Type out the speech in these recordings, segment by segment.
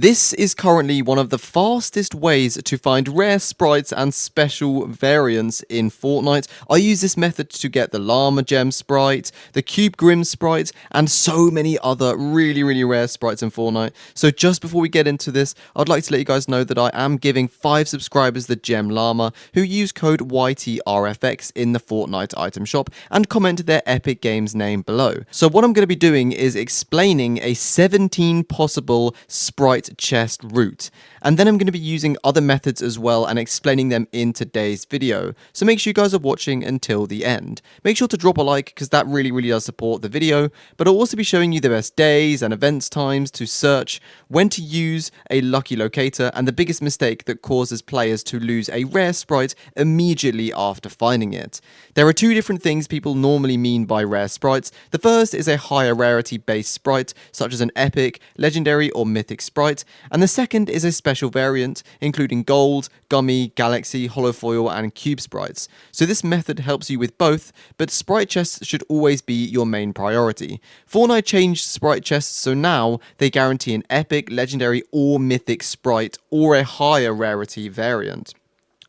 This is currently one of the fastest ways to find rare sprites and special variants in Fortnite. I use this method to get the Llama Gem Sprite, the Cube Grim Sprite, and so many other really rare sprites in Fortnite. So just before we get into this, I'd like to let you guys know that I am giving 5 subscribers the Gem Llama who use code YTRFX in the Fortnite item shop and comment their Epic Games name below. So what I'm going to be doing is explaining a 17 possible Sprite Chest route, and then I'm going to be using other methods as well and explaining them in today's video. So make sure you guys are watching until the end. Make sure to drop a like because that really does support the video, but I'll also be showing you the best days and events times to search, when to use a Lucky Locator, and the biggest mistake that causes players to lose a rare sprite immediately after finding it. There are 2 different things people normally mean by rare sprites. The first is a higher rarity based sprite such as an epic, legendary or mythic sprite, and the second is a special variant including gold, gummy, galaxy, holofoil and cube sprites. So this method helps you with both, but sprite chests should always be your main priority. Fortnite changed sprite chests, so now they guarantee an epic, legendary or mythic sprite or a higher rarity variant.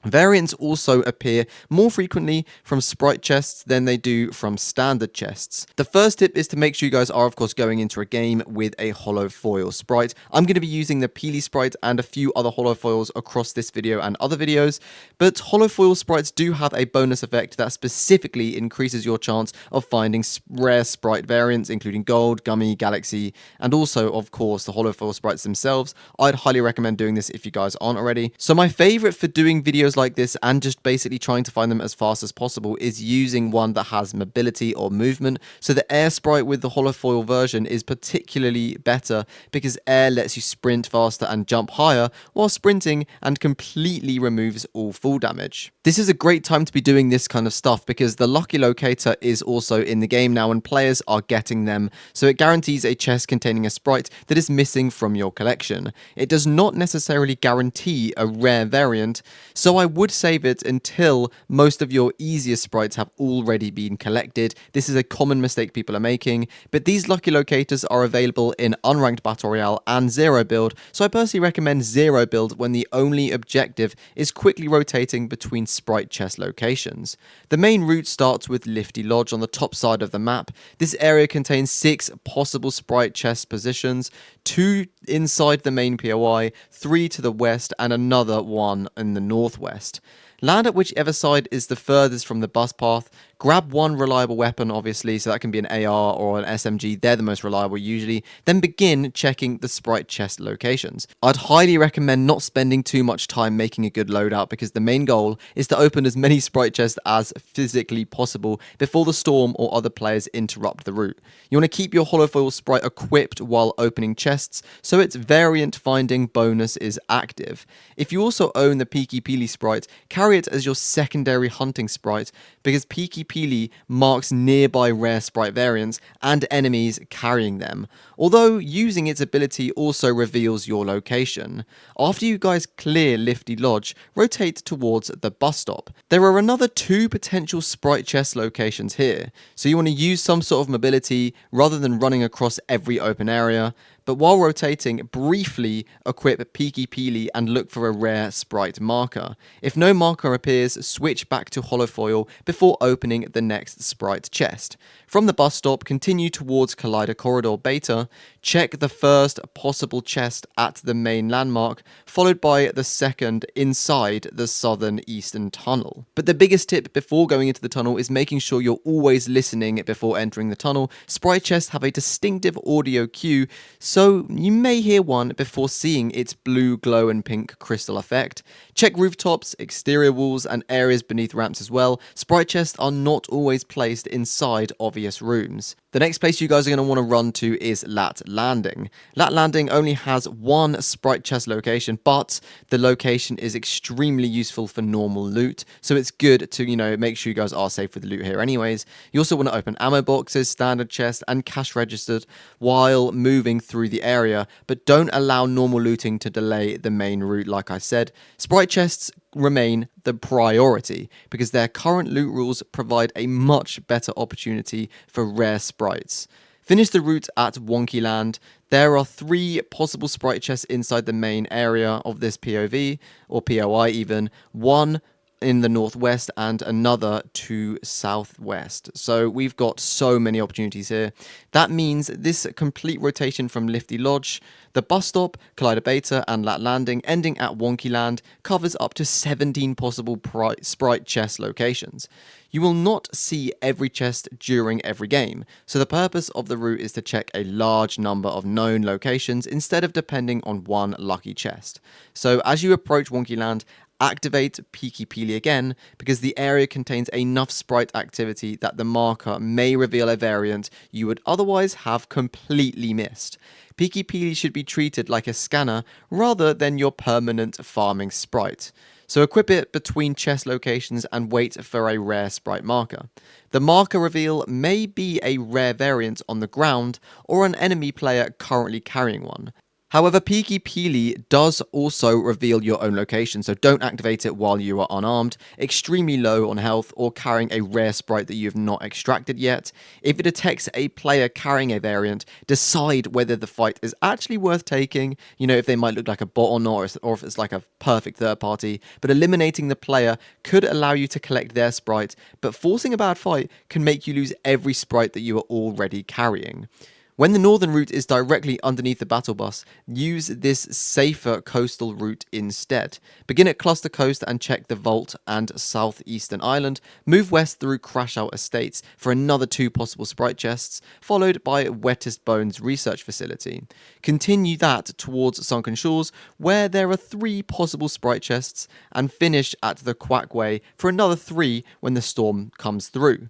Variants also appear more frequently from sprite chests than they do from standard chests. The first tip is to make sure you guys are of course going into a game with a holofoil sprite. I'm going to be using the Peely Sprite and a few other holofoils across this video and other videos, but holofoil sprites do have a bonus effect that specifically increases your chance of finding rare sprite variants including gold, gummy, galaxy, and also of course the holofoil sprites themselves. I'd highly recommend doing this if you guys aren't already. So my favorite for doing videos like this and just basically trying to find them as fast as possible is using one that has mobility or movement. So the air sprite with the holofoil version is particularly better because air lets you sprint faster and jump higher, while sprinting and completely removes all fall damage. This is a great time to be doing this kind of stuff because the Lucky Locator is also in the game now and players are getting them, so it guarantees a chest containing a sprite that is missing from your collection. It does not necessarily guarantee a rare variant, so I would save it until most of your easiest sprites have already been collected. This is a common mistake people are making, but these Lucky Locators are available in Unranked Battle Royale and Zero build, so I personally recommend Zero build when the only objective is quickly rotating between Sprite Chest locations. The main route starts with Lifty Lodge on the top side of the map. This area contains 6 possible Sprite Chest positions, 2 inside the main POI, 3 to the west, and another one in the northwest. Land at whichever side is the furthest from the bus path. Grab one reliable weapon, obviously, so that can be an AR or an SMG. They're the most reliable usually. Then begin checking the Sprite Chest locations. I'd highly recommend not spending too much time making a good loadout because the main goal is to open as many Sprite Chests as physically possible before the storm or other players interrupt the route. You want to keep your holofoil sprite equipped while opening chests, so its variant finding bonus is active. If you also own the Peeky Peely Sprite, carry it as your secondary hunting sprite because Peeky Peely marks nearby rare sprite variants and enemies carrying them, although using its ability also reveals your location. After you guys clear Lifty Lodge, rotate towards the bus stop. There are another 2 potential sprite chest locations here, so you want to use some sort of mobility rather than running across every open area. But while rotating, briefly equip Peeky Peely and look for a rare sprite marker. If no marker appears, switch back to holofoil before opening the next sprite chest. From the bus stop, continue towards Collider Corridor Beta, check the first possible chest at the main landmark, followed by the second inside the southern eastern tunnel. But the biggest tip before going into the tunnel is making sure you're always listening before entering the tunnel. Sprite chests have a distinctive audio cue, so you may hear one before seeing its blue glow and pink crystal effect. Check rooftops, exterior walls, and areas beneath ramps as well. Sprite chests are not always placed inside obvious rooms. The next place you guys are going to want to run to is Latte Landing. Latte Landing only has 1 sprite chest location, but the location is extremely useful for normal loot, so it's good to, make sure you guys are safe with the loot here anyways. You also want to open ammo boxes, standard chests, and cash registered while moving through the area, but don't allow normal looting to delay the main route like I said. Sprite chests remain the priority because their current loot rules provide a much better opportunity for rare sprites. Finish the route at Wonkeeland. There are 3 possible sprite chests inside the main area of this POV, or POI even. One in the northwest and another to southwest. So we've got so many opportunities here. That means this complete rotation from Lifty Lodge, the bus stop, Collider Beta, and Latte Landing, ending at Wonkeeland, covers up to 17 possible sprite chest locations. You will not see every chest during every game, so the purpose of the route is to check a large number of known locations instead of depending on one lucky chest. So as you approach Wonkeeland, activate Peeky Peely again, because the area contains enough sprite activity that the marker may reveal a variant you would otherwise have completely missed. Peeky Peely should be treated like a scanner rather than your permanent farming sprite. So equip it between chest locations and wait for a rare sprite marker. The marker reveal may be a rare variant on the ground or an enemy player currently carrying one. However, Peeky Peely does also reveal your own location, so don't activate it while you are unarmed, extremely low on health, or carrying a rare sprite that you have not extracted yet. If it detects a player carrying a variant, decide whether the fight is actually worth taking, if they might look like a bot or not, or if it's like a perfect third party. But eliminating the player could allow you to collect their sprite, but forcing a bad fight can make you lose every sprite that you are already carrying. When the northern route is directly underneath the battle bus, use this safer coastal route instead. Begin at Cluster Coast and check the Vault and Southeastern Island. Move west through Crashout Estates for another 2 possible sprite chests, followed by Wettest Bones Research Facility. Continue that towards Sunken Shores, where there are 3 possible sprite chests, and finish at the Quackway for another 3 when the storm comes through.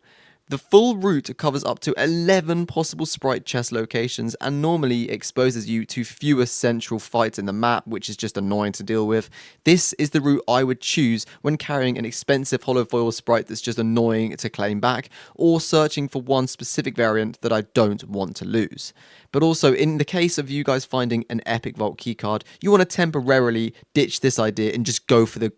The full route covers up to 11 possible sprite chest locations and normally exposes you to fewer central fights in the map, which is just annoying to deal with. This is the route I would choose when carrying an expensive Holofoil Sprite that's just annoying to claim back, or searching for one specific variant that I don't want to lose. But also, in the case of you guys finding an epic vault keycard, you want to temporarily ditch this idea and just go for the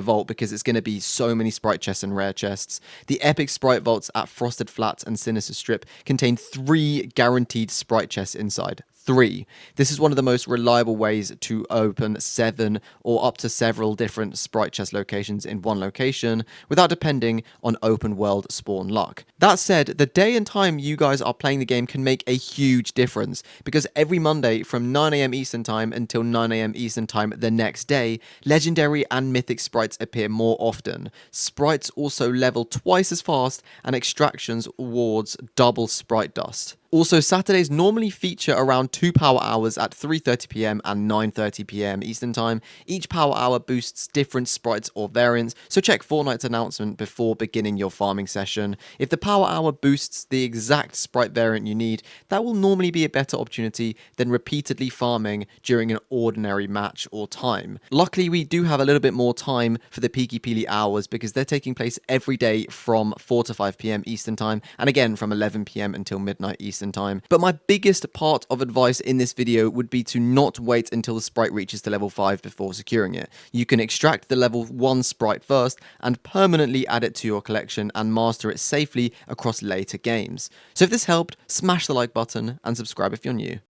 vault, because it's going to be so many sprite chests and rare chests. The epic sprite vaults at Frosted Flats and Sinister Strip contain 3 guaranteed sprite chests inside. 3. This is one of the most reliable ways to open 7 or up to several different sprite chest locations in one location without depending on open world spawn luck. That said, the day and time you guys are playing the game can make a huge difference, because every Monday from 9 AM Eastern Time until 9 AM Eastern Time the next day, legendary and mythic sprites appear more often. Sprites also level twice as fast, and extractions awards double sprite dust. Also, Saturdays normally feature around 2 power hours at 3:30 PM and 9:30 PM Eastern Time. Each power hour boosts different sprites or variants, so check Fortnite's announcement before beginning your farming session. If the power hour boosts the exact sprite variant you need, that will normally be a better opportunity than repeatedly farming during an ordinary match or time. Luckily, we do have a little bit more time for the Peeky Peely hours, because they're taking place every day from 4 to 5 PM Eastern Time, and again from 11 PM until midnight Eastern Time. But my biggest part of advice in this video would be to not wait until the sprite reaches to level 5 before securing it. You can extract the level 1 sprite first and permanently add it to your collection and master it safely across later games. So if this helped, smash the like button and subscribe if you're new.